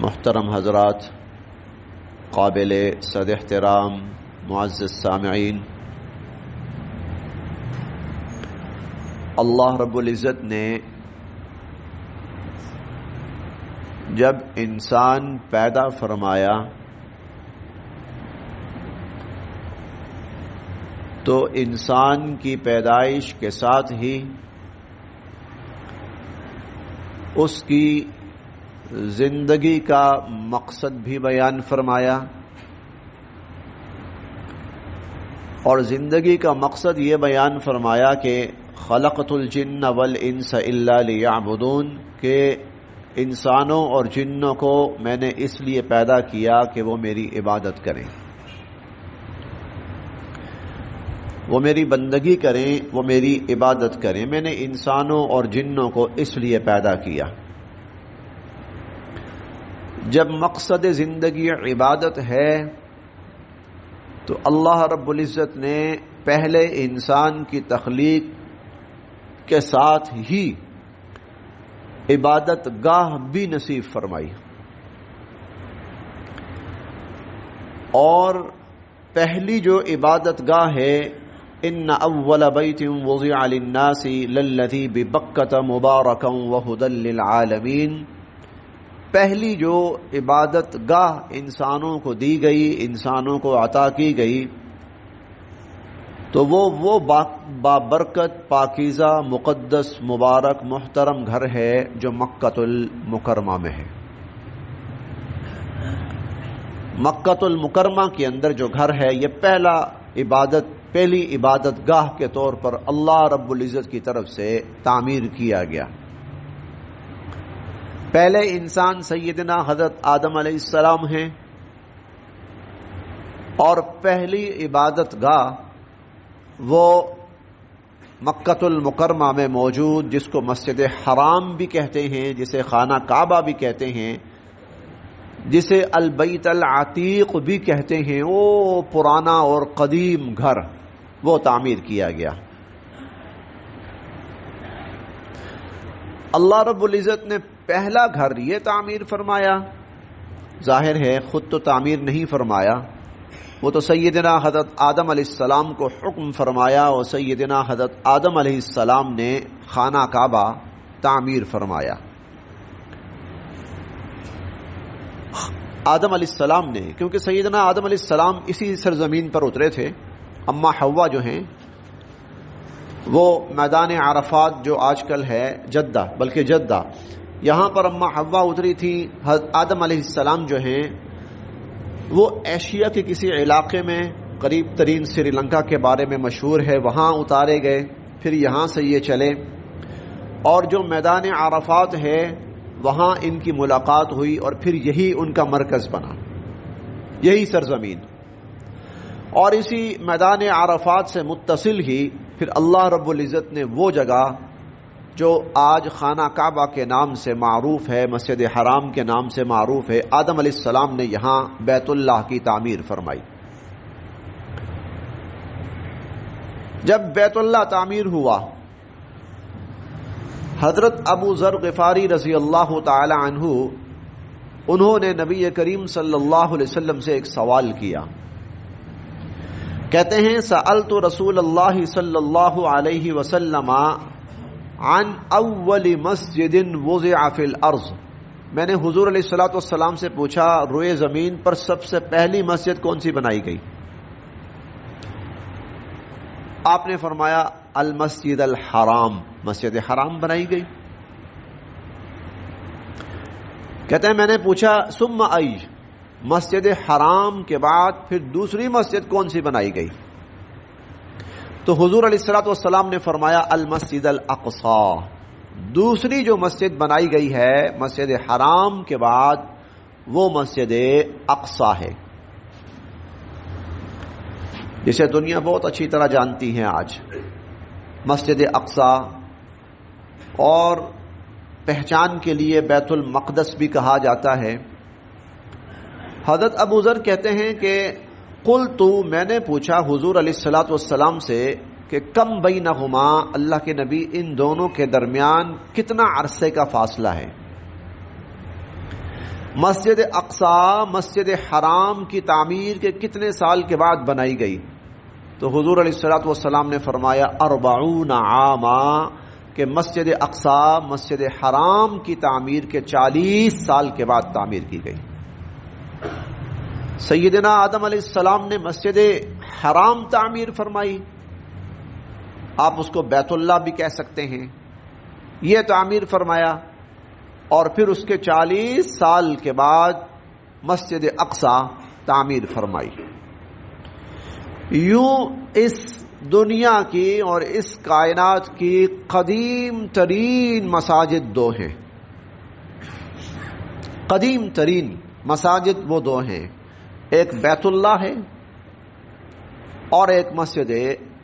محترم حضرات، قابل صد احترام معزز سامعین، اللہ رب العزت نے جب انسان پیدا فرمایا تو انسان کی پیدائش کے ساتھ ہی اس کی زندگی کا مقصد بھی بیان فرمایا، اور زندگی کا مقصد یہ بیان فرمایا کہ خلقت الجن والانس الا لیعبدون، کہ انسانوں اور جنوں کو میں نے اس لیے پیدا کیا کہ وہ میری عبادت کریں، وہ میری بندگی کریں، وہ میری عبادت کریں۔ میں نے انسانوں اور جنوں کو اس لیے پیدا کیا۔ جب مقصد زندگی عبادت ہے تو اللہ رب العزت نے پہلے انسان کی تخلیق کے ساتھ ہی عبادت گاہ بھی نصیب فرمائی، اور پہلی جو عبادت گاہ ہے، ان اول بیت وضع للناس للذی ببکۃ مبارکا وہدی للعالمین، پہلی جو عبادت گاہ انسانوں کو دی گئی، انسانوں کو عطا کی گئی، تو وہ بابرکت، پاکیزہ، مقدس، مبارک، محترم گھر ہے جو مکۃ المکرمہ میں ہے۔ مکۃ المکرمہ کے اندر جو گھر ہے، یہ پہلی عبادت گاہ کے طور پر اللہ رب العزت کی طرف سے تعمیر کیا گیا۔ پہلے انسان سیدنا حضرت آدم علیہ السلام ہیں، اور پہلی عبادت گاہ وہ مکۃ المکرمہ میں موجود، جس کو مسجد حرام بھی کہتے ہیں، جسے خانہ کعبہ بھی کہتے ہیں، جسے البیت العتیق بھی کہتے ہیں، وہ پرانا اور قدیم گھر وہ تعمیر کیا گیا۔ اللہ رب العزت نے پہلا گھر یہ تعمیر فرمایا، ظاہر ہے خود تو تعمیر نہیں فرمایا، وہ تو سیدنا حضرت آدم علیہ السلام کو حکم فرمایا، اور سیدنا حضرت آدم علیہ السلام نے خانہ کعبہ تعمیر فرمایا۔ آدم علیہ السلام نے، کیونکہ سیدنا آدم علیہ السلام اسی سرزمین پر اترے تھے۔ اما حوا جو ہیں وہ میدان عرفات جو آج کل ہے جدہ، بلکہ جدہ، یہاں پر اما حوا اتری تھی۔ حضرت آدم علیہ السلام جو ہیں وہ ایشیا کے کسی علاقے میں، قریب ترین سری لنکا کے بارے میں مشہور ہے، وہاں اتارے گئے، پھر یہاں سے یہ چلے، اور جو میدان عرفات ہے وہاں ان کی ملاقات ہوئی، اور پھر یہی ان کا مرکز بنا، یہی سرزمین، اور اسی میدان عرفات سے متصل ہی پھر اللہ رب العزت نے وہ جگہ جو آج خانہ کعبہ کے نام سے معروف ہے، مسجد حرام کے نام سے معروف ہے، آدم علیہ السلام نے یہاں بیت اللہ کی تعمیر فرمائی۔ جب بیت اللہ تعمیر ہوا، حضرت ابو ذر غفاری رضی اللہ تعالی عنہ، انہوں نے نبی کریم صلی اللہ علیہ وسلم سے ایک سوال کیا۔ کہتے ہیں سألت رسول اللہ صلی اللہ علیہ وسلم عن اول مسجد وضع فی الارض، میں نے حضور علیہ الصلوۃ والسلام سے پوچھا روئے زمین پر سب سے پہلی مسجد کون سی بنائی گئی؟ آپ نے فرمایا المسجد الحرام، مسجد حرام بنائی گئی۔ کہتے ہیں میں نے پوچھا ثم ای، مسجد حرام کے بعد پھر دوسری مسجد کون سی بنائی گئی؟ تو حضور علیہ الصلوۃ والسلام نے فرمایا المسجد الاقصی، دوسری جو مسجد بنائی گئی ہے مسجد حرام کے بعد وہ مسجد اقصی ہے، جسے دنیا بہت اچھی طرح جانتی ہے آج، مسجد اقصی، اور پہچان کے لیے بیت المقدس بھی کہا جاتا ہے۔ حضرت ابو ذر کہتے ہیں کہ قلت، میں نے پوچھا حضور علیہ الصلوۃ والسلام سے کہ کم بینہما، اللہ کے نبی ان دونوں کے درمیان کتنا عرصے کا فاصلہ ہے؟ مسجد اقصی مسجد حرام کی تعمیر کے کتنے سال کے بعد بنائی گئی؟ تو حضور علیہ الصلوۃ والسلام نے فرمایا 40 عاما، کہ مسجد اقصی مسجد حرام کی تعمیر کے 40 سال کے بعد تعمیر کی گئی۔ سیدنا آدم علیہ السلام نے مسجد حرام تعمیر فرمائی، آپ اس کو بیت اللہ بھی کہہ سکتے ہیں، یہ تعمیر فرمایا، اور پھر اس کے 40 سال کے بعد مسجد اقصی تعمیر فرمائی۔ یوں اس دنیا کی اور اس کائنات کی قدیم ترین مساجد دو ہیں، قدیم ترین مساجد وہ دو ہیں، ایک بیت اللہ ہے اور ایک مسجد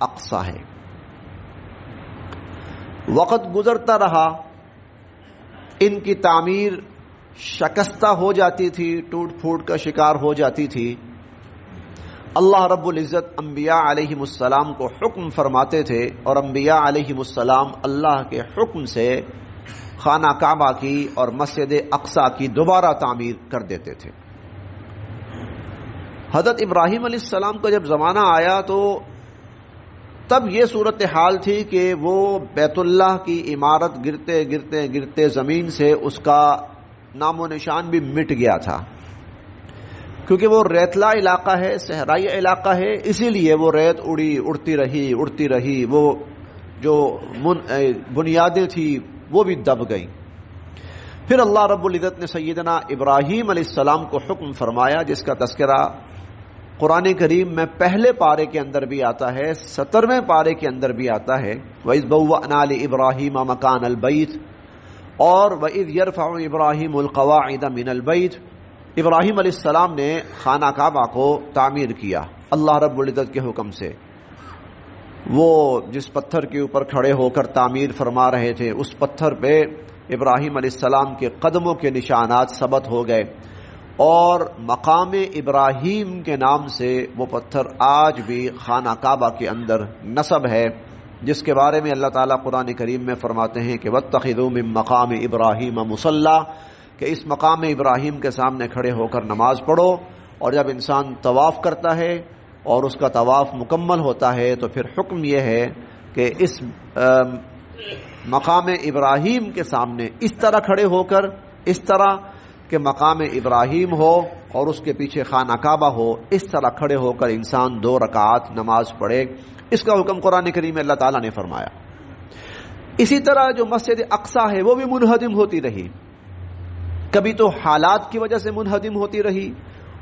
اقصی ہے۔ وقت گزرتا رہا، ان کی تعمیر شکستہ ہو جاتی تھی، ٹوٹ پھوٹ کا شکار ہو جاتی تھی۔ اللہ رب العزت انبیاء علیہم السلام کو حکم فرماتے تھے، اور انبیاء علیہم السلام اللہ کے حکم سے خانہ کعبہ کی اور مسجد اقصی کی دوبارہ تعمیر کر دیتے تھے۔ حضرت ابراہیم علیہ السلام کا جب زمانہ آیا تو تب یہ صورتحال تھی کہ وہ بیت اللہ کی عمارت گرتے گرتے گرتے زمین سے اس کا نام و نشان بھی مٹ گیا تھا، کیونکہ وہ ریتلا علاقہ ہے، صحرائی علاقہ ہے، اسی لیے وہ ریت اڑتی رہی، وہ جو بنیادیں تھی وہ بھی دب گئیں۔ پھر اللہ رب العزت نے سیدنا ابراہیم علیہ السلام کو حکم فرمایا، جس کا تذکرہ قرآن کریم میں پہلے پارے کے اندر بھی آتا ہے، 17ویں پارے کے اندر بھی آتا ہے، وَإِذْ بَوَّأْنَا لِإِبْرَاهِيمَ مَكَانَ الْبَيْتِ، اور وَإِذْ يَرْفَعُ إِبْرَاهِيمُ الْقَوَاعِدَ مِنَ الْبَيْتِ، ابراہیم علیہ السلام نے خانہ کعبہ کو تعمیر کیا اللہ رب العزت کے حکم سے۔ وہ جس پتھر کے اوپر کھڑے ہو کر تعمیر فرما رہے تھے، اس پتھر پہ ابراہیم علیہ السلام کے قدموں کے نشانات ثبت ہو گئے، اور مقام ابراہیم کے نام سے وہ پتھر آج بھی خانہ کعبہ کے اندر نصب ہے، جس کے بارے میں اللہ تعالیٰ قرآن کریم میں فرماتے ہیں کہ وَاتَّخِذُوا مِن مَّقَامِ إِبْرَاهِيمَ مُصَلًّى، کہ اس مقام ابراہیم کے سامنے کھڑے ہو کر نماز پڑھو۔ اور جب انسان طواف کرتا ہے اور اس کا طواف مکمل ہوتا ہے تو پھر حکم یہ ہے کہ اس مقام ابراہیم کے سامنے اس طرح کھڑے ہو کر، اس طرح کہ مقام ابراہیم ہو اور اس کے پیچھے خانہ کعبہ ہو، اس طرح کھڑے ہو کر انسان 2 رکعات نماز پڑھے۔ اس کا حکم قرآن کریم میں اللہ تعالیٰ نے فرمایا۔ اسی طرح جو مسجد اقصی ہے وہ بھی منہدم ہوتی رہی، کبھی تو حالات کی وجہ سے منہدم ہوتی رہی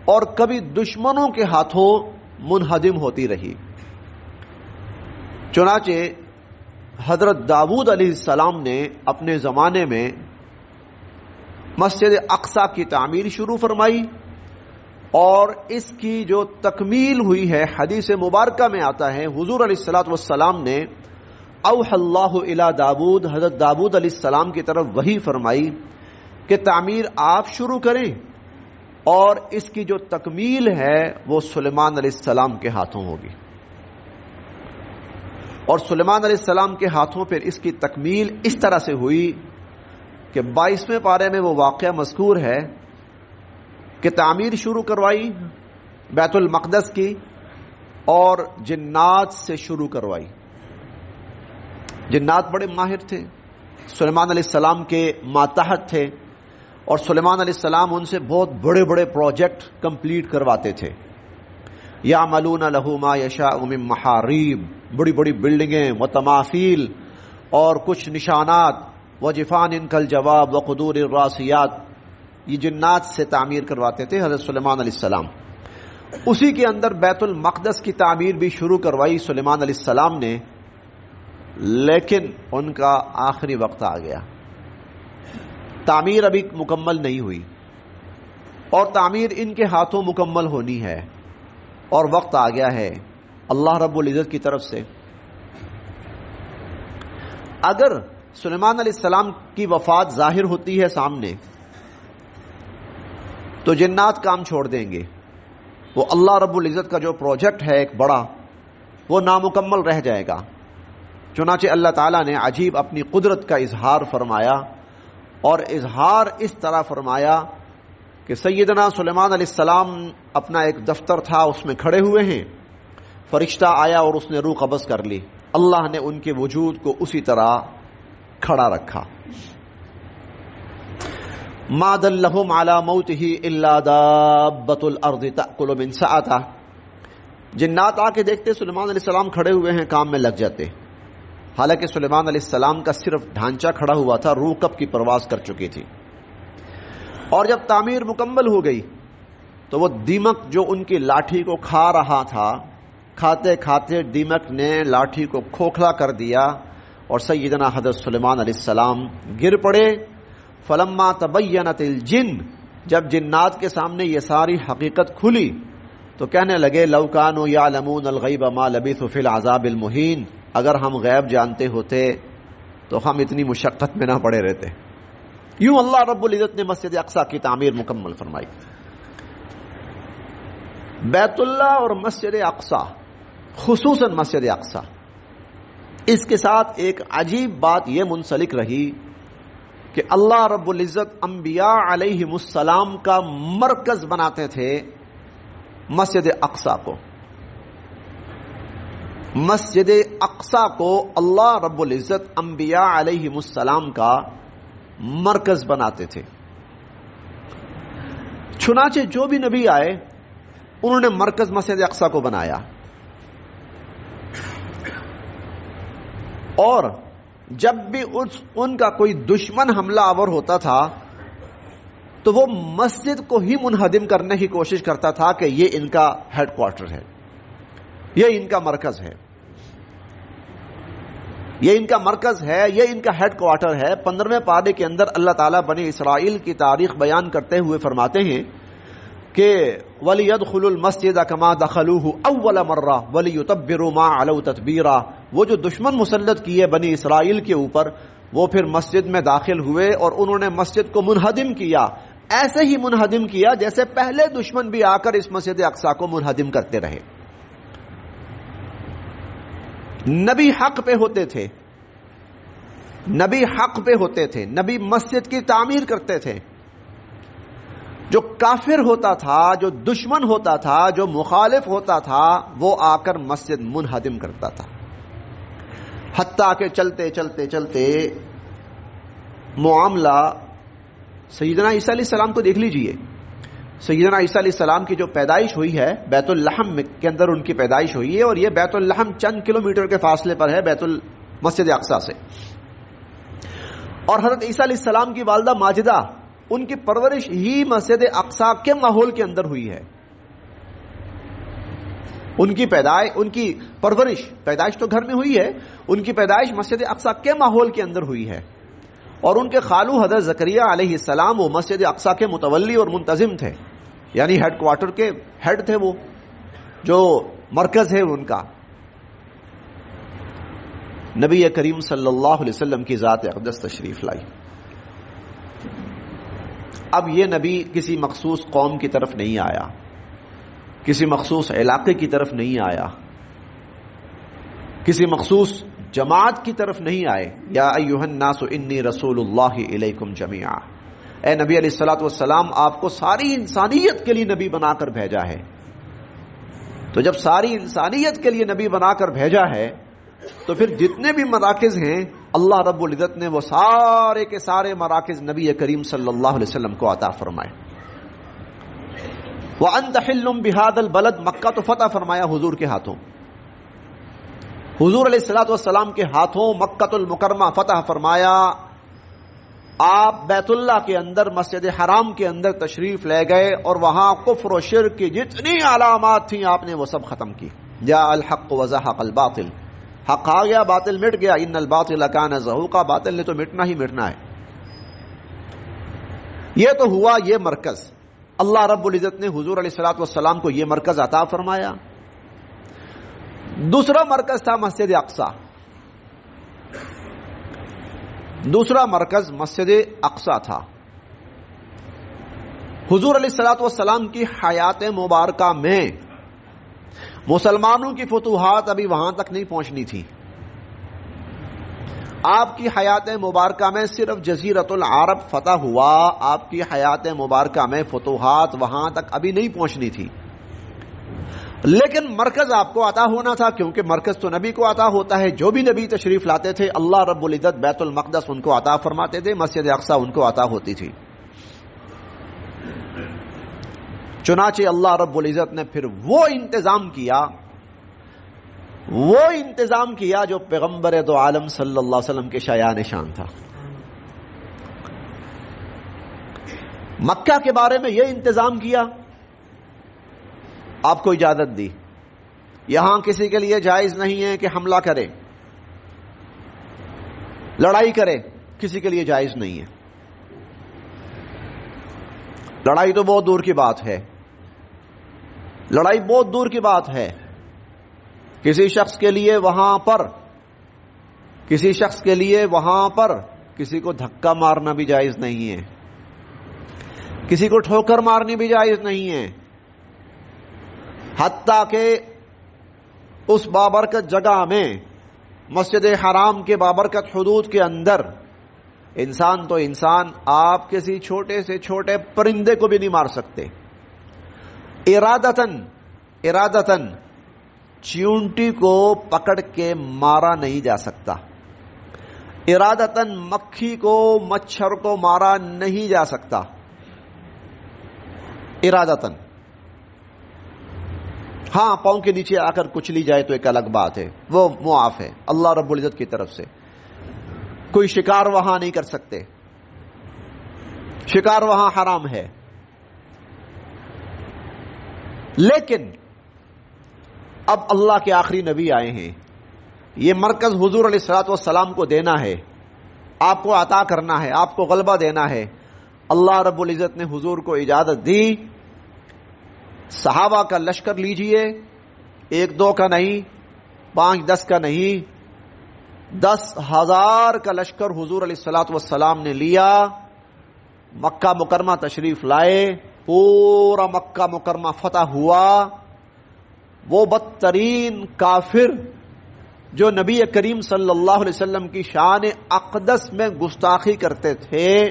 اور کبھی دشمنوں کے ہاتھوں منہدم ہوتی رہی۔ چنانچہ حضرت داؤد علیہ السلام نے اپنے زمانے میں مسجد اقصی کی تعمیر شروع فرمائی، اور اس کی جو تکمیل ہوئی ہے حدیث مبارکہ میں آتا ہے، حضور علیہ الصلوۃ والسلام نے اوحى اللہ الی داؤد، حضرت داؤد علیہ السلام کی طرف وحی فرمائی کہ تعمیر آپ شروع کریں، اور اس کی جو تکمیل ہے وہ سلیمان علیہ السلام کے ہاتھوں ہوگی۔ اور سلیمان علیہ السلام کے ہاتھوں پھر اس کی تکمیل اس طرح سے ہوئی کہ 22ویں پارے میں وہ واقعہ مذکور ہے کہ تعمیر شروع کروائی بیت المقدس کی، اور جنات سے شروع کروائی۔ جنات بڑے ماہر تھے، سلیمان علیہ السلام کے ماتحت تھے، اور سلیمان علیہ السلام ان سے بہت بڑے بڑے پروجیکٹ کمپلیٹ کرواتے تھے۔ یعملون لہ ما یشاء من محاریب، بڑی بڑی بلڈنگیں و تماثیل اور کچھ نشانات، وجفان کالجواب وقدور الراسیات، یہ جنات سے تعمیر کرواتے تھے حضرت سلیمان علیہ السلام۔ اسی کے اندر بیت المقدس کی تعمیر بھی شروع کروائی سلیمان علیہ السلام نے، لیکن ان کا آخری وقت آ گیا، تعمیر ابھی مکمل نہیں ہوئی، اور تعمیر ان کے ہاتھوں مکمل ہونی ہے، اور وقت آ گیا ہے اللہ رب العزت کی طرف سے۔ اگر سلیمان علیہ السلام کی وفات ظاہر ہوتی ہے سامنے تو جنات کام چھوڑ دیں گے، وہ اللہ رب العزت کا جو پروجیکٹ ہے ایک بڑا، وہ نامکمل رہ جائے گا۔ چنانچہ اللہ تعالیٰ نے عجیب اپنی قدرت کا اظہار فرمایا، اور اظہار اس طرح فرمایا کہ سیدنا سلیمان علیہ السلام اپنا ایک دفتر تھا اس میں کھڑے ہوئے ہیں، فرشتہ آیا اور اس نے روح قبض کر لی، اللہ نے ان کے وجود کو اسی طرح کھڑا رکھا. ما دلہم علی موتہ الا دابۃ الارض تأکل من سأتہ. جنات آ کے دیکھتے سلیمان علیہ السلام کھڑے ہوئے ہیں، کام میں لگ جاتے. حالانکہ سلیمان علیہ السلام کا صرف ڈھانچہ کھڑا ہوا تھا، روح کب کی پرواز کر چکی تھی. اور جب تعمیر مکمل ہو گئی تو وہ دیمک جو ان کی لاٹھی کو کھا رہا تھا، کھاتے کھاتے دیمک نے لاٹھی کو کھوکھلا کر دیا اور سیدنا حضرت سلیمان علیہ السلام گر پڑے. فلما تبینت الجن، جب جنات کے سامنے یہ ساری حقیقت کھلی تو کہنے لگے لو کانوا یعلمون الغیب ما لبثوا فی العذاب المہین، اگر ہم غیب جانتے ہوتے تو ہم اتنی مشقت میں نہ پڑے رہتے. یوں اللہ رب العزت نے مسجد اقصی کی تعمیر مکمل فرمائی. بیت اللہ اور مسجد اقصی، خصوصاً مسجد اقصی، اس کے ساتھ ایک عجیب بات یہ منسلک رہی کہ اللہ رب العزت انبیاء علیہم السلام کا مرکز بناتے تھے مسجد اقصی کو. مسجد اقصی کو اللہ رب العزت انبیاء علیہم السلام کا مرکز بناتے تھے. چنانچہ جو بھی نبی آئے انہوں نے مرکز مسجد اقصی کو بنایا. اور جب بھی ان کا کوئی دشمن حملہ آور ہوتا تھا تو وہ مسجد کو ہی منہدم کرنے کی کوشش کرتا تھا کہ یہ ان کا ہیڈ کوارٹر ہے، یہ ان کا مرکز ہے، یہ ان کا مرکز ہے، یہ ان کا ہیڈ کوارٹر ہے. 15ویں پارے کے اندر اللہ تعالیٰ بنی اسرائیل کی تاریخ بیان کرتے ہوئے فرماتے ہیں کہ وَلِيَدْخُلُوا الْمَسْجِدَ كَمَا دَخَلُوهُ أَوَّلَ مَرَّةٍ وَلِيُتَبِّرُوا مَا عَلَوْا تَتْبِيرًا. وہ جو دشمن مسلط کیے بنی اسرائیل کے اوپر، وہ پھر مسجد میں داخل ہوئے اور انہوں نے مسجد کو منہدم کیا. ایسے ہی منہدم کیا جیسے پہلے دشمن بھی آ کر اس مسجد اقصی کو منہدم کرتے رہے. نبی حق پہ ہوتے تھے، نبی حق پہ ہوتے تھے، نبی مسجد کی تعمیر کرتے تھے. جو کافر ہوتا تھا، جو دشمن ہوتا تھا، جو مخالف ہوتا تھا، وہ آ کر مسجد منہدم کرتا تھا. حتیٰ کہ چلتے چلتے چلتے معاملہ سیدنا عیسیٰ علیہ السلام کو دیکھ لیجئے. سیدنا عیسیٰ علیہ السلام کی جو پیدائش ہوئی ہے بیت اللحم کے اندر ان کی پیدائش ہوئی ہے، اور یہ بیت اللحم چند کلومیٹر کے فاصلے پر ہے مسجد اقصی سے. اور حضرت عیسیٰ علیہ السلام کی والدہ ماجدہ، ان کی پرورش ہی مسجد اقصی کے ماحول کے اندر ہوئی ہے. ان کی پیدائش تو گھر میں ہوئی ہے، ان کی پیدائش مسجد اقصی کے ماحول کے اندر ہوئی ہے. اور ان کے خالو حضرت زکریا علیہ السلام وہ مسجد اقصی کے متولی اور منتظم تھے، یعنی ہیڈ کوارٹر کے ہیڈ تھے، وہ جو مرکز ہے ان کا. نبی کریم صلی اللہ علیہ وسلم کی ذات اقدس تشریف لائی. اب یہ نبی کسی مخصوص قوم کی طرف نہیں آیا، کسی مخصوص علاقے کی طرف نہیں آیا، کسی مخصوص جماعت کی طرف نہیں آئے. یا ایھا الناس انی رسول اللہ الیکم جمیعا. اے نبی علیہ الصلوۃ والسلام، آپ کو ساری انسانیت کے لیے نبی بنا کر بھیجا ہے. تو جب ساری انسانیت کے لیے نبی بنا کر بھیجا ہے تو پھر جتنے بھی مراکز ہیں اللہ رب العزت نے وہ سارے کے سارے مراکز نبی کریم صلی اللہ علیہ وسلم کو عطا فرمائے. وَأَنْتَ حِلٌّ بِهَذَا الْبَلَدِ، مکہ تو فتح فرمایا حضور کے ہاتھوں. حضور علیہ الصلوۃ والسلام کے ہاتھوں مکہ المکرمہ فتح فرمایا. آپ بیت اللہ کے اندر مسجد حرام کے اندر تشریف لے گئے اور وہاں کفر و شرک کی جتنی علامات تھیں آپ نے وہ سب ختم کی. جاء الحق وزهق الباطل، حق آ گیا باطل مٹ گیا. ان الباطل کان زہوقا، باطل نے تو مٹنا ہی مٹنا ہے. یہ تو ہوا یہ مرکز. اللہ رب العزت نے حضور علیہ الصلوۃ والسلام کو یہ مرکز عطا فرمایا. دوسرا مرکز تھا مسجد اقصی. دوسرا مرکز مسجد اقصی تھا. حضور علیہ الصلوۃ والسلام کی حیات مبارکہ میں مسلمانوں کی فتوحات ابھی وہاں تک نہیں پہنچنی تھی. آپ کی حیات مبارکہ میں صرف جزیرۃ العرب فتح ہوا، آپ کی حیات مبارکہ میں فتوحات وہاں تک ابھی نہیں پہنچنی تھی، لیکن مرکز آپ کو عطا ہونا تھا، کیونکہ مرکز تو نبی کو عطا ہوتا ہے۔ جو بھی نبی تشریف لاتے تھے اللہ رب العزت بیت المقدس ان کو عطا فرماتے تھے، مسجد اقصی ان کو عطا ہوتی تھی۔ چنانچہ اللہ رب العزت نے پھر وہ انتظام کیا جو پیغمبر دو عالم صلی اللہ علیہ وسلم کے شایان نشان تھا۔ مکہ کے بارے میں یہ انتظام کیا، آپ کو اجازت دی، یہاں کسی کے لیے جائز نہیں ہے کہ حملہ کرے، لڑائی کرے، کسی کے لیے جائز نہیں ہے۔ لڑائی تو بہت دور کی بات ہے، لڑائی بہت دور کی بات ہے۔ کسی شخص کے لیے وہاں پر کسی کو دھکا مارنا بھی جائز نہیں ہے، کسی کو ٹھوکر مارنی بھی جائز نہیں ہے، حتیٰ کہ اس بابرکت جگہ میں مسجد حرام کے بابرکت حدود کے اندر انسان تو انسان، آپ کسی چھوٹے سے چھوٹے پرندے کو بھی نہیں مار سکتے۔ ارادتاً چیونٹی کو پکڑ کے مارا نہیں جا سکتا، ارادتاً مکھی کو، مچھر کو مارا نہیں جا سکتا، ارادتاً۔ ہاں پاؤں کے نیچے آ کر کچلی جائے تو ایک الگ بات ہے، وہ معاف ہے اللہ رب العزت کی طرف سے۔ کوئی شکار وہاں نہیں کر سکتے، شکار وہاں حرام ہے۔ لیکن اب اللہ کے آخری نبی آئے ہیں، یہ مرکز حضور علیہ الصلوۃ والسلام کو دینا ہے، آپ کو عطا کرنا ہے، آپ کو غلبہ دینا ہے۔ اللہ رب العزت نے حضور کو اجازت دی، صحابہ کا لشکر لیجئے، 1-2 کا نہیں، 5-10 کا نہیں، 10,000 کا لشکر حضور علیہ الصلوۃ والسلام نے لیا، مکہ مکرمہ تشریف لائے، پورا مکہ مکرمہ فتح ہوا۔ وہ بدترین کافر جو نبی کریم صلی اللہ علیہ وسلم کی شان اقدس میں گستاخی کرتے تھے،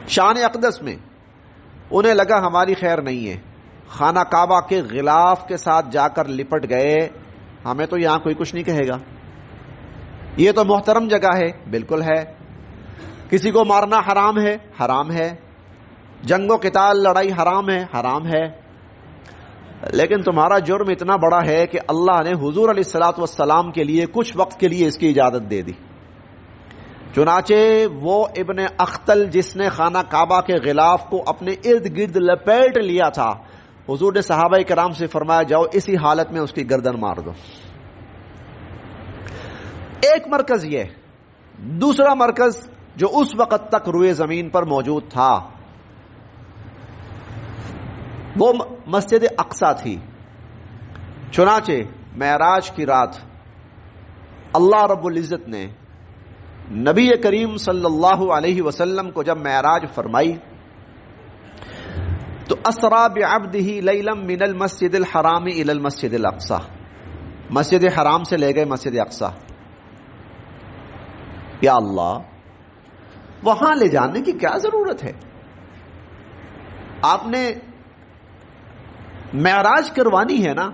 شان اقدس میں، انہیں لگا ہماری خیر نہیں ہے، خانہ کعبہ کے غلاف کے ساتھ جا کر لپٹ گئے، ہمیں تو یہاں کوئی کچھ نہیں کہے گا، یہ تو محترم جگہ ہے، بالکل ہے، کسی کو مارنا حرام ہے، حرام ہے، جنگ و قتال لڑائی حرام ہے، حرام ہے، لیکن تمہارا جرم اتنا بڑا ہے کہ اللہ نے حضور علیہ الصلوۃ والسلام کے لیے کچھ وقت کے لیے اس کی اجازت دے دی۔ چنانچہ وہ ابن اختل جس نے خانہ کعبہ کے غلاف کو اپنے ارد گرد لپیٹ لیا تھا، حضور نے صحابہ کرام سے فرمایا جاؤ اسی حالت میں اس کی گردن مار دو۔ ایک مرکز یہ، دوسرا مرکز جو اس وقت تک روئے زمین پر موجود تھا وہ مسجد اقصی تھی۔ چنانچہ معراج کی رات اللہ رب العزت نے نبی کریم صلی اللہ علیہ وسلم کو جب معراج فرمائی تو اسرا بعبدہ لیلا من المسجد الحرام الی المسجد الاقصی، مسجد حرام سے لے گئے مسجد اقصی۔ یا اللہ، وہاں لے جانے کی کیا ضرورت ہے؟ آپ نے معراج کروانی ہے نا،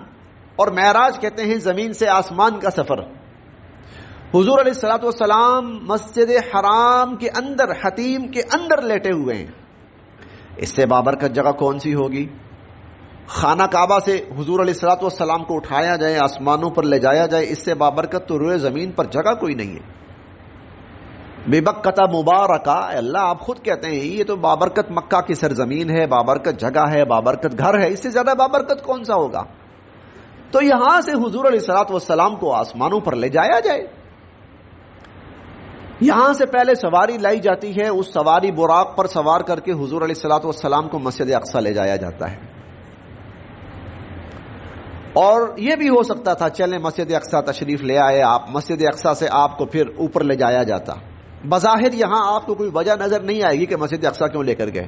اور معراج کہتے ہیں زمین سے آسمان کا سفر۔ حضور علیہ الصلوۃ والسلام مسجد حرام کے اندر، حتیم کے اندر لیٹے ہوئے ہیں، اس سے بابرکت جگہ کون سی ہوگی؟ خانہ کعبہ سے حضور علیہ الصلوۃ والسلام کو اٹھایا جائے، آسمانوں پر لے جایا جائے، اس سے بابرکت تو روئے زمین پر جگہ کوئی نہیں ہے۔ ببکۃ مبارکہ، اللہ آپ خود کہتے ہیں یہ تو بابرکت مکہ کی سرزمین ہے، بابرکت جگہ ہے، بابرکت گھر ہے، اس سے زیادہ بابرکت کون سا ہوگا؟ تو یہاں سے حضور علیہ الصلوۃ والسلام کو آسمانوں پر لے جایا جائے، یہاں سے پہلے سواری لائی جاتی ہے، اس سواری براق پر سوار کر کے حضور علیہ الصلوۃ والسلام کو مسجد اقصی لے جایا جاتا ہے۔ اور یہ بھی ہو سکتا تھا چلیں مسجد اقصی تشریف لے آئے آپ، مسجد اقصی سے آپ کو پھر اوپر لے جایا جاتا۔ بظاہر یہاں آپ کو کوئی وجہ نظر نہیں آئے گی کہ مسجد اقصی کیوں لے کر گئے،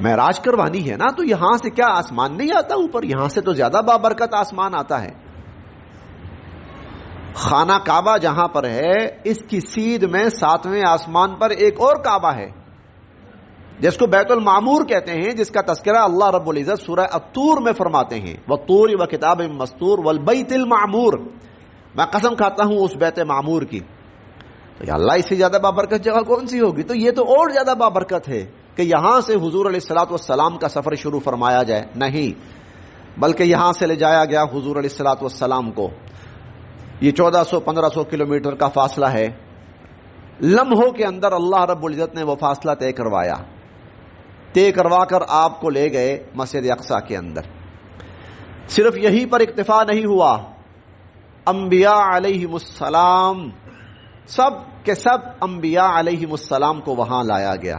معراج کروانی ہے نا، تو یہاں سے کیا آسمان نہیں آتا اوپر؟ یہاں سے تو زیادہ بابرکت آسمان آتا ہے۔ خانہ کعبہ جہاں پر ہے اس کی سیدھ میں 7ویں آسمان پر ایک اور کعبہ ہے جس کو بیت المعمور کہتے ہیں، جس کا تذکرہ اللہ رب العزت سورہ الطور میں فرماتے ہیں، وَالطُّورِ وَكِتَابٍ مَّسْطُورٍ وَالْبَيْتِ الْمَعْمُورِ، میں قسم کھاتا ہوں اس بیت معمور کی۔ تو یا اللہ، اس سے زیادہ بابرکت جگہ کون سی ہوگی؟ تو یہ تو اور زیادہ بابرکت ہے کہ یہاں سے حضور علیہ الصلوۃ والسلام کا سفر شروع فرمایا جائے، نہیں بلکہ یہاں سے لے جایا گیا حضور علیہ الصلوۃ والسلام کو۔ یہ 1400-1500 کلومیٹر کا فاصلہ ہے، لمحوں کے اندر اللہ رب العزت نے وہ فاصلہ طے کروا کر آپ کو لے گئے مسجد اقصیٰ کے اندر۔ صرف یہی پر اکتفا نہیں ہوا، انبیاء علیہم السلام، سب کے سب انبیاء علیہم السلام کو وہاں لایا گیا،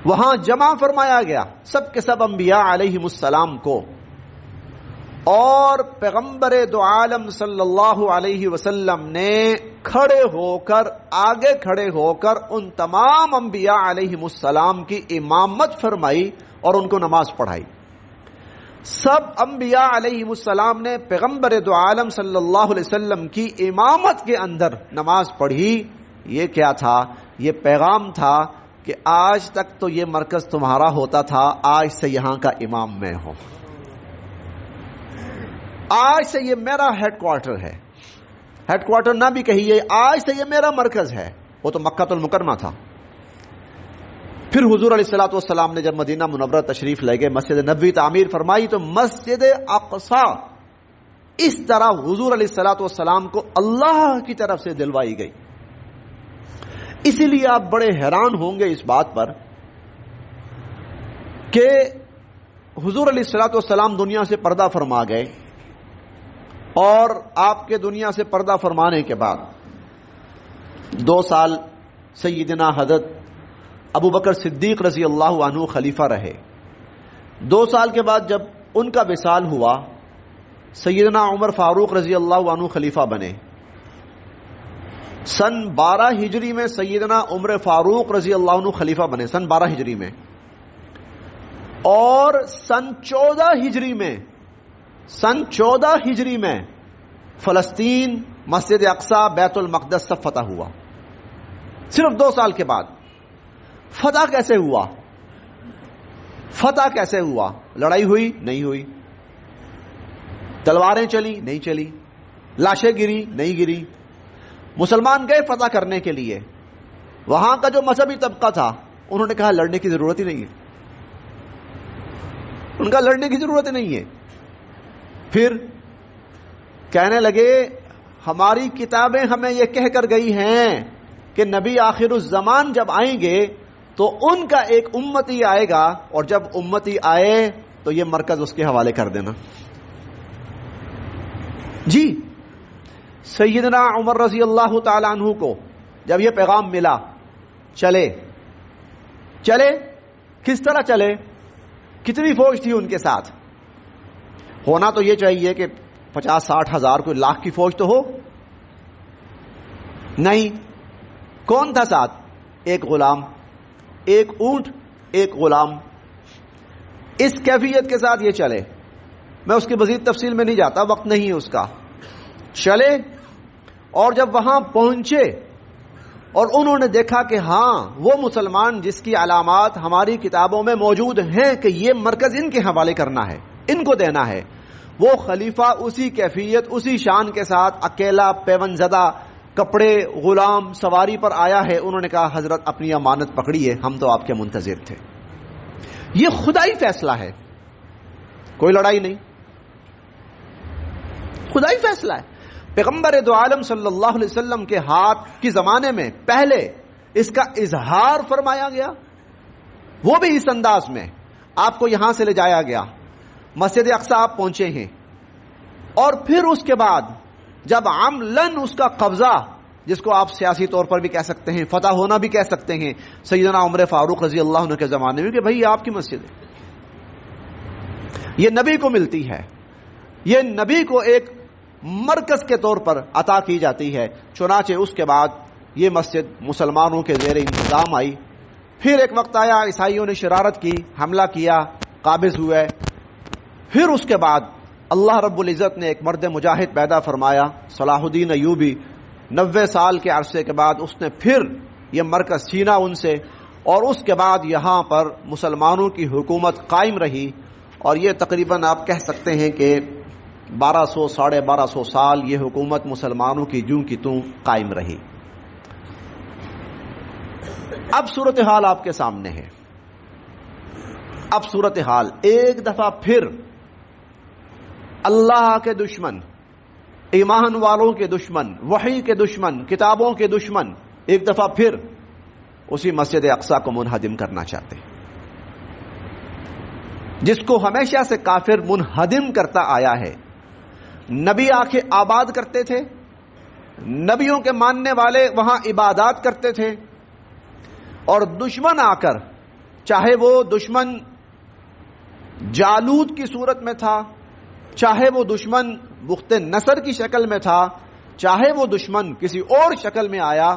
وہاں جمع فرمایا گیا، سب کے سب انبیاء علیہم السلام کو، اور پیغمبر دو عالم صلی اللہ علیہ وسلم نے آگے کھڑے ہو کر ان تمام انبیاء علیہم السلام کی امامت فرمائی اور ان کو نماز پڑھائی۔ سب انبیاء علیہم السلام نے پیغمبر دو عالم صلی اللہ علیہ وسلم کی امامت کے اندر نماز پڑھی۔ یہ کیا تھا؟ یہ پیغام تھا کہ آج تک تو یہ مرکز تمہارا ہوتا تھا، آج سے یہاں کا امام میں ہوں، آج سے یہ میرا ہیڈ کوارٹر ہے، ہیڈ کوارٹر نہ بھی کہیے، آج سے یہ میرا مرکز ہے۔ وہ تو مکہ المکرمہ تھا۔ پھر حضور علیہ الصلوۃ والسلام نے جب مدینہ منورہ تشریف لے گئے، مسجد نبوی تعمیر فرمائی، تو مسجد اقصیٰ اس طرح حضور علیہ الصلوۃ والسلام کو اللہ کی طرف سے دلوائی گئی۔ اسی لیے آپ بڑے حیران ہوں گے اس بات پر کہ حضور علیہ الصلوۃ والسلام دنیا سے پردہ فرما گئے، اور آپ کے دنیا سے پردہ فرمانے کے بعد 2 سال سیدنا حضرت ابو بکر صدیق رضی اللہ عنہ خلیفہ رہے۔ 2 سال کے بعد جب ان کا وصال ہوا، سیدنا عمر فاروق رضی اللہ عنہ خلیفہ بنے۔ سن 12 ہجری میں سیدنا عمر فاروق رضی اللہ عنہ خلیفہ بنے، سن 12 ہجری میں، اور سن 14 ہجری میں فلسطین، مسجد اقصیٰ، بیت المقدس سب فتح ہوا۔ صرف 2 سال کے بعد فتح کیسے ہوا؟ فتح کیسے ہوا؟ لڑائی ہوئی؟ نہیں ہوئی۔ تلواریں چلی؟ نہیں چلی۔ لاشیں گری؟ نہیں گری۔ مسلمان گئے فتح کرنے کے لیے، وہاں کا جو مذہبی طبقہ تھا انہوں نے کہا لڑنے کی ضرورت ہی نہیں ہے، ان کا لڑنے کی ضرورت ہی نہیں ہے۔ پھر کہنے لگے ہماری کتابیں ہمیں یہ کہہ کر گئی ہیں کہ نبی آخر الزمان جب آئیں گے تو ان کا ایک امتی آئے گا، اور جب امتی آئے تو یہ مرکز اس کے حوالے کر دینا۔ جی، سیدنا عمر رضی اللہ تعالی عنہ کو جب یہ پیغام ملا، چلے کس طرح چلے؟ کتنی فوج تھی ان کے ساتھ؟ ہونا تو یہ چاہیے کہ 50-60 ہزار، کوئی لاکھ کی فوج تو ہو، نہیں۔ کون تھا ساتھ؟ ایک غلام، ایک اونٹ، ایک غلام۔ اس کیفیت کے ساتھ یہ چلے۔ میں اس کی مزید تفصیل میں نہیں جاتا، وقت نہیں ہے اس کا۔ چلے، اور جب وہاں پہنچے اور انہوں نے دیکھا کہ ہاں وہ مسلمان جس کی علامات ہماری کتابوں میں موجود ہیں کہ یہ مرکز ان کے حوالے کرنا ہے، ان کو دینا ہے، وہ خلیفہ اسی کیفیت، اسی شان کے ساتھ اکیلا، پیون زدہ، کپڑے، غلام، سواری پر آیا ہے۔ انہوں نے کہا حضرت اپنی امانت پکڑیے، ہم تو آپ کے منتظر تھے۔ یہ خدائی فیصلہ ہے، کوئی لڑائی نہیں، خدائی فیصلہ ہے۔ پیغمبر دو عالم صلی اللہ علیہ وسلم کے ہاتھ کی زمانے میں پہلے اس کا اظہار فرمایا گیا، وہ بھی اس انداز میں آپ کو یہاں سے لے جایا گیا، مسجد اقصیٰ آپ پہنچے ہیں، اور پھر اس کے بعد جب عملاً اس کا قبضہ، جس کو آپ سیاسی طور پر بھی کہہ سکتے ہیں، فتح ہونا بھی کہہ سکتے ہیں، سیدنا عمر فاروق رضی اللہ عنہ کے زمانے میں، کہ بھئی آپ کی مسجد ہے، یہ نبی کو ملتی ہے، یہ نبی کو ایک مرکز کے طور پر عطا کی جاتی ہے۔ چنانچہ اس کے بعد یہ مسجد مسلمانوں کے زیر انتظام آئی۔ پھر ایک وقت آیا، عیسائیوں نے شرارت کی، حملہ کیا، قابض ہوئے۔ پھر اس کے بعد اللہ رب العزت نے ایک مرد مجاہد پیدا فرمایا، صلاح الدین ایوبی. 90 سال کے عرصے کے بعد اس نے پھر یہ مرکز چھینا ان سے، اور اس کے بعد یہاں پر مسلمانوں کی حکومت قائم رہی. اور یہ تقریباً آپ کہہ سکتے ہیں کہ 1200 ساڑھے 1200 سال یہ حکومت مسلمانوں کی جوں کی توں قائم رہی. اب صورتحال آپ کے سامنے ہے. اب صورتحال ایک دفعہ پھر اللہ کے دشمن، ایمان والوں کے دشمن، وحی کے دشمن، کتابوں کے دشمن ایک دفعہ پھر اسی مسجد اقصی کو منہدم کرنا چاہتے ہیں، جس کو ہمیشہ سے کافر منہدم کرتا آیا ہے. نبی آ کے آباد کرتے تھے، نبیوں کے ماننے والے وہاں عبادات کرتے تھے، اور دشمن آ کر، چاہے وہ دشمن جالوت کی صورت میں تھا، چاہے وہ دشمن بخت نصر کی شکل میں تھا، چاہے وہ دشمن کسی اور شکل میں آیا،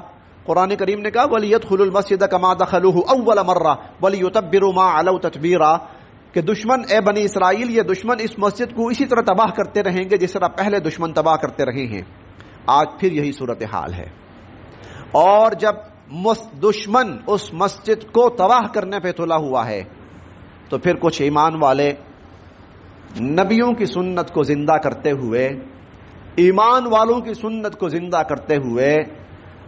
قرآن کریم نے کہا وَلِيَدْخُلُوا الْمَسْجِدَ كَمَا دَخَلُوهُ أَوَّلَ مَرَّةٍ وَلِيُتَبِّرُوا مَا عَلَوْا تَتْبِيرًا، کہ دشمن، اے بنی اسرائیل، یہ دشمن اس مسجد کو اسی طرح تباہ کرتے رہیں گے جس طرح پہلے دشمن تباہ کرتے رہے ہیں. آج پھر یہی صورتحال ہے. اور جب دشمن اس مسجد کو تباہ کرنے پہ تلا ہوا ہے تو پھر کچھ ایمان والے نبیوں کی سنت کو زندہ کرتے ہوئے، ایمان والوں کی سنت کو زندہ کرتے ہوئے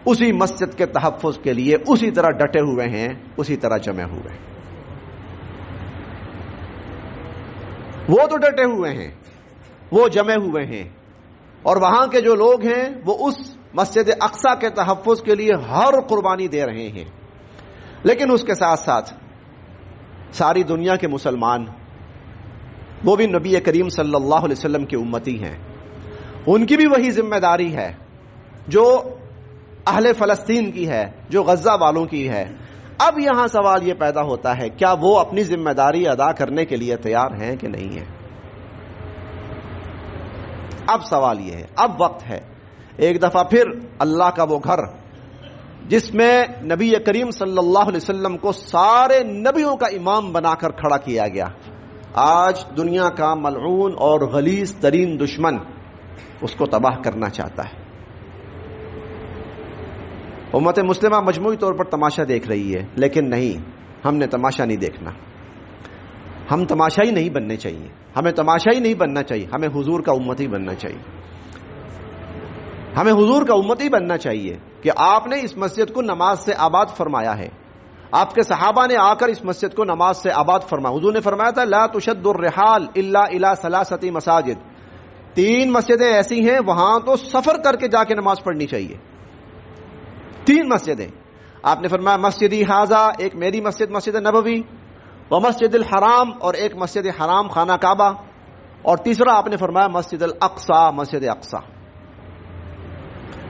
اسی مسجد کے تحفظ کے لیے اسی طرح ڈٹے ہوئے ہیں، اسی طرح جمے ہوئے ہیں. وہ تو ڈٹے ہوئے ہیں، وہ جمے ہوئے ہیں، اور وہاں کے جو لوگ ہیں وہ اس مسجد اقصی کے تحفظ کے لیے ہر قربانی دے رہے ہیں. لیکن اس کے ساتھ ساتھ ساری دنیا کے مسلمان، وہ بھی نبی کریم صلی اللہ علیہ وسلم کی امتی ہیں، ان کی بھی وہی ذمہ داری ہے جو اہل فلسطین کی ہے، جو غزہ والوں کی ہے. اب یہاں سوال یہ پیدا ہوتا ہے، کیا وہ اپنی ذمہ داری ادا کرنے کے لیے تیار ہیں کہ نہیں ہیں؟ اب سوال یہ ہے، اب وقت ہے ایک دفعہ پھر اللہ کا وہ گھر جس میں نبی کریم صلی اللہ علیہ وسلم کو سارے نبیوں کا امام بنا کر کھڑا کیا گیا. آج دنیا کا ملعون اور غلیظ ترین دشمن اس کو تباہ کرنا چاہتا ہے. امت مسلمہ مجموعی طور پر تماشا دیکھ رہی ہے، لیکن نہیں، ہم نے تماشا نہیں دیکھنا. ہم تماشائی نہیں بننے چاہیے، ہمیں تماشائی نہیں بننا چاہیے، ہمیں حضور کا امتی بننا چاہیے. ہمیں حضور کا امتی بننا چاہیے کہ آپ نے اس مسجد کو نماز سے آباد فرمایا ہے، آپ کے صحابہ نے آ کر اس مسجد کو نماز سے آباد فرمایا. حضور نے فرمایا تھا لا تشد الرحال الا الى 3 مساجد، 3 مسجدیں ایسی ہیں وہاں تو سفر کر کے جا کے نماز پڑھنی چاہیے. 3 مسجدیں آپ نے فرمایا، مسجدی حاضہ، ایک میری مسجد مسجد نبوی، و مسجد الحرام، اور ایک مسجد حرام خانہ کعبہ، اور تیسرا آپ نے فرمایا مسجد الاقصی، مسجد اقصی.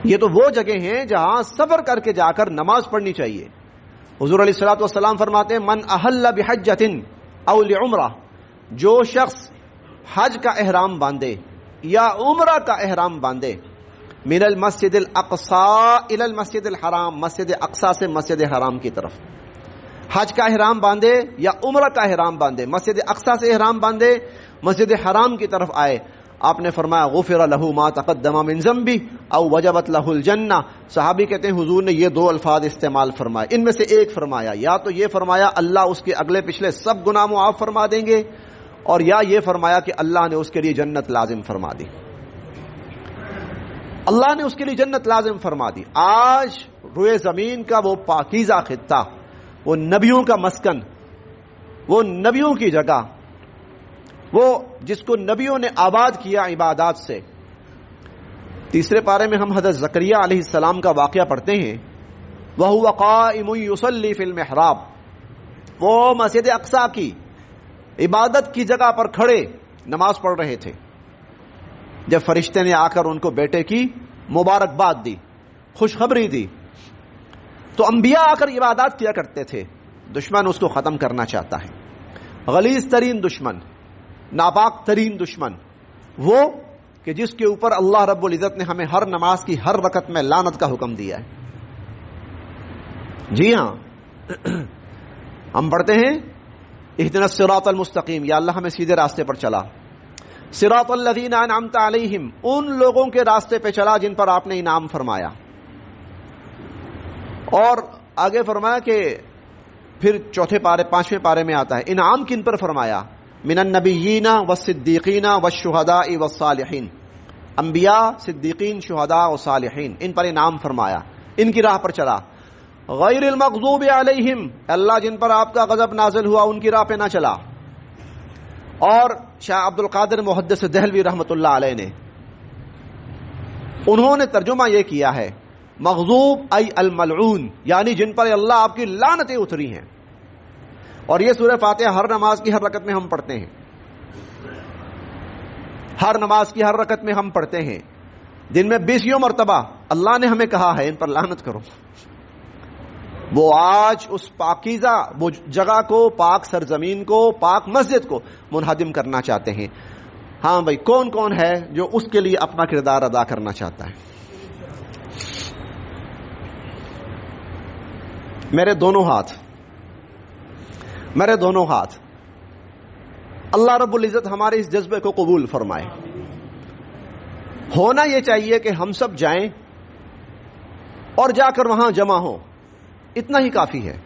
یہ تو وہ جگہ ہیں جہاں سفر کر کے جا کر نماز پڑھنی چاہیے. حضور علیہ الصلوۃ والسلام فرماتے ہیں من احل بحجۃ او لعمرہ، جو شخص حج کا احرام باندھے یا عمرہ کا احرام باندھے، من المسجد الاقصی الی المسجد الحرام، مسجد اقصی سے مسجد حرام کی طرف، حج کا احرام باندھے یا عمرہ کا احرام باندھے، مسجد اقصی سے احرام باندھے مسجد حرام کی طرف آئے، آپ نے فرمایا غفر له ما تقدم من ذنبه او وجبت له الجنہ. صحابی کہتے ہیں حضور نے یہ 2 الفاظ استعمال فرمائے، ان میں سے ایک فرمایا، یا تو یہ فرمایا اللہ اس کے اگلے پچھلے سب گناہ معاف فرما دیں گے، اور یا یہ فرمایا کہ اللہ نے اس کے لیے جنت لازم فرما دی. اللہ نے اس کے لیے جنت لازم فرما دی. آج روئے زمین کا وہ پاکیزہ خطہ، وہ نبیوں کا مسکن، وہ نبیوں کی جگہ، وہ جس کو نبیوں نے آباد کیا عبادات سے. 3 پارے میں ہم حضرت زکریا علیہ السلام کا واقعہ پڑھتے ہیں، وَهُوَ قَائِمٌ يُصَلِّي فِي الْمِحْرَابِ، وہ مسجد اقصی کی عبادت کی جگہ پر کھڑے نماز پڑھ رہے تھے جب فرشتے نے آ کر ان کو بیٹے کی مبارکباد دی، خوشخبری دی. تو انبیاء آ کر عبادات کیا کرتے تھے. دشمن اس کو ختم کرنا چاہتا ہے، غلیظ ترین دشمن، ناپاک ترین دشمن، وہ کہ جس کے اوپر اللہ رب العزت نے ہمیں ہر نماز کی ہر وقت میں لعنت کا حکم دیا ہے. جی ہاں، ہم پڑھتے ہیں اہدنا الصراط المستقیم، یا اللہ ہمیں سیدھے راستے پر چلا. صراط الذین انعمت علیہم، ان لوگوں کے راستے پہ چلا جن پر آپ نے انعام فرمایا. اور آگے فرمایا کہ پھر چوتھے پارے 5ویں پارے میں آتا ہے انعام کن پر فرمایا؟ من النبیین والصدیقین والشہداء والصالحین، انبیاء، صدیقین، شہداء اور صالحین، ان پر انعام فرمایا، ان کی راہ پر چلا. غیر المغضوب علیہم، اللہ جن پر آپ کا غضب نازل ہوا ان کی راہ پہ نہ چلا. اور شاہ عبد القادر محدث دہلوی رحمۃ اللہ علیہ نے انہوں نے ترجمہ یہ کیا ہے مغضوب ای الملعون، یعنی جن پر اللہ آپ کی لعنتیں اتری ہیں. اور یہ سورہ فاتحہ ہر نماز کی ہر رکعت میں ہم پڑھتے ہیں، ہر نماز کی ہر رکعت میں ہم پڑھتے ہیں، دن میں 20 مرتبہ اللہ نے ہمیں کہا ہے ان پر لعنت کرو. وہ آج اس پاکیزہ وہ جگہ کو، پاک سرزمین کو، پاک مسجد کو منہدم کرنا چاہتے ہیں. ہاں بھائی، کون کون ہے جو اس کے لیے اپنا کردار ادا کرنا چاہتا ہے؟ میرے دونوں ہاتھ. اللہ رب العزت ہمارے اس جذبے کو قبول فرمائے. ہونا یہ چاہیے کہ ہم سب جائیں اور جا کر وہاں جمع ہوں، اتنا ہی کافی ہے.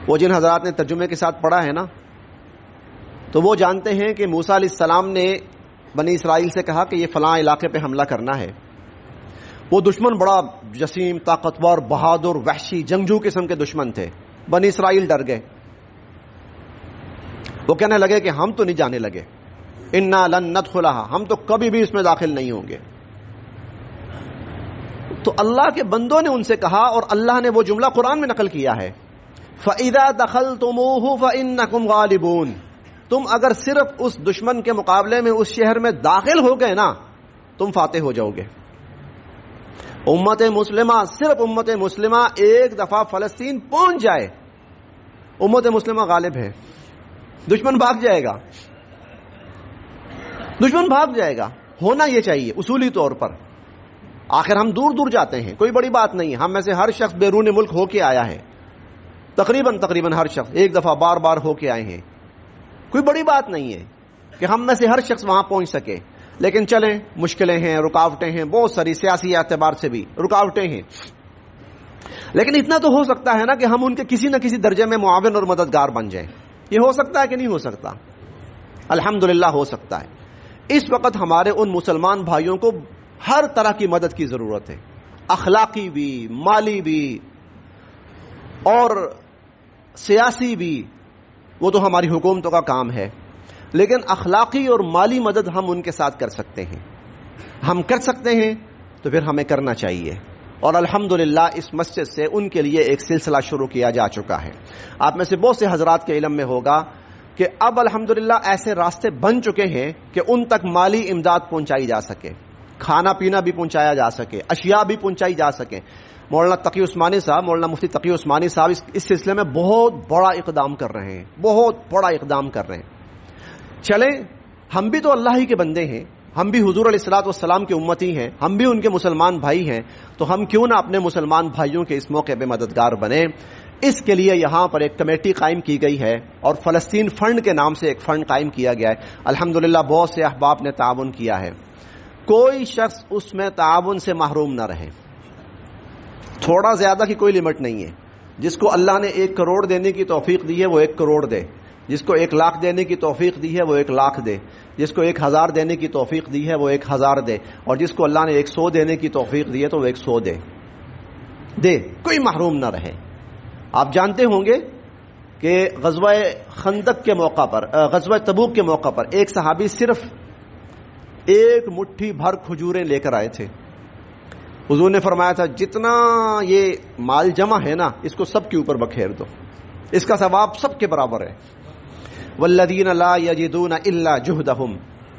وہ جن حضرات نے ترجمے کے ساتھ پڑھا ہے نا، تو وہ جانتے ہیں کہ موسیٰ علیہ السلام نے بنی اسرائیل سے کہا کہ یہ فلاں علاقے پہ حملہ کرنا ہے. وہ دشمن بڑا جسیم، طاقتور، بہادر، وحشی، جنگجو قسم کے دشمن تھے. بنی اسرائیل ڈر گئے، وہ کہنے لگے کہ ہم تو نہیں جانے لگے، انا لن ندخلها، ہم تو کبھی بھی اس میں داخل نہیں ہوں گے. تو اللہ کے بندوں نے ان سے کہا، اور اللہ نے وہ جملہ قرآن میں نقل کیا ہے فَإِذَا دَخَلْتُمُوهُ فَإِنَّكُمْ غَالِبُونَ، تم اگر صرف اس دشمن کے مقابلے میں اس شہر میں داخل ہو گئے نا، تم فاتح ہو جاؤ گے. امت مسلمہ، صرف امت مسلمہ ایک دفعہ فلسطین پہنچ جائے، امت مسلمہ غالب ہے. دشمن بھاگ جائے گا، دشمن بھاگ جائے گا. ہونا یہ چاہیے اصولی طور پر. آخر ہم دور دور جاتے ہیں، کوئی بڑی بات نہیں. ہم میں سے ہر شخص بیرون ملک ہو کے آیا ہے، تقریباً ہر شخص ایک دفعہ بار بار ہو کے آئے ہیں. کوئی بڑی بات نہیں ہے کہ ہم میں سے ہر شخص وہاں پہنچ سکے. لیکن چلیں، مشکلیں ہیں، رکاوٹیں ہیں، بہت ساری سیاسی اعتبار سے بھی رکاوٹیں ہیں. لیکن اتنا تو ہو سکتا ہے نا کہ ہم ان کے کسی نہ کسی درجے میں معاون اور مددگار بن جائیں. یہ ہو سکتا ہے کہ نہیں ہو سکتا؟ الحمدللہ ہو سکتا ہے. اس وقت ہمارے ان مسلمان بھائیوں کو ہر طرح کی مدد کی ضرورت ہے، اخلاقی بھی، مالی بھی اور سیاسی بھی. وہ تو ہماری حکومتوں کا کام ہے، لیکن اخلاقی اور مالی مدد ہم ان کے ساتھ کر سکتے ہیں. ہم کر سکتے ہیں تو پھر ہمیں کرنا چاہیے. اور الحمدللہ اس مسجد سے ان کے لیے ایک سلسلہ شروع کیا جا چکا ہے. آپ میں سے بہت سے حضرات کے علم میں ہوگا کہ اب الحمدللہ ایسے راستے بن چکے ہیں کہ ان تک مالی امداد پہنچائی جا سکے، کھانا پینا بھی پہنچایا جا سکے، اشیاء بھی پہنچائی جا سکے. مولانا تقی عثمانی صاحب، مولانا مفتی تقی عثمانی صاحب اس سلسلے میں بہت بڑا اقدام کر رہے ہیں، بہت بڑا اقدام کر رہے ہیں. چلیں، ہم بھی تو اللہ ہی کے بندے ہیں، ہم بھی حضور علیہ الصلوۃ والسلام کے امتی ہیں، ہم بھی ان کے مسلمان بھائی ہیں. تو ہم کیوں نہ اپنے مسلمان بھائیوں کے اس موقع پہ مددگار بنیں. اس کے لیے یہاں پر ایک کمیٹی قائم کی گئی ہے اور فلسطین فنڈ کے نام سے ایک فنڈ قائم کیا گیا ہے. الحمدللہ بہت سے احباب نے تعاون کیا ہے. کوئی شخص اس میں تعاون سے محروم نہ رہے. تھوڑا زیادہ کی کوئی لمٹ نہیں ہے. جس کو اللہ نے 1 کروڑ دینے کی توفیق دی ہے وہ 1 کروڑ دے، جس کو 1 لاکھ دینے کی توفیق دی ہے وہ 1 لاکھ دے، جس کو 1000 دینے کی توفیق دی ہے وہ 1000 دے، اور جس کو اللہ نے 100 دینے کی توفیق دی ہے تو وہ 100 دے. کوئی محروم نہ رہے. آپ جانتے ہوں گے کہ غزوہ خندق کے موقع پر، غزوہ تبوک کے موقع پر ایک صحابی صرف 1 مٹھی بھر کھجوریں لے کر آئے تھے. حضور نے فرمایا تھا جتنا یہ مال جمع ہے نا، اس کو سب کے اوپر بکھیر دو، اس کا ثواب سب کے برابر ہے. والذین لا یجدون الا جہدہم،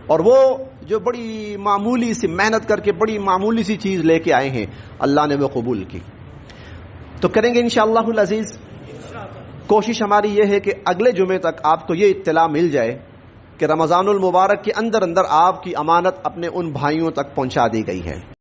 اور وہ جو بڑی معمولی سی محنت کر کے بڑی معمولی سی چیز لے کے آئے ہیں، اللہ نے وہ قبول کی. تو کریں گے انشاءاللہ العزیز. کوشش ہماری یہ ہے کہ اگلے جمعے تک آپ کو یہ اطلاع مل جائے کہ رمضان المبارک کے اندر آپ کی امانت اپنے ان بھائیوں تک پہنچا دی گئی ہے.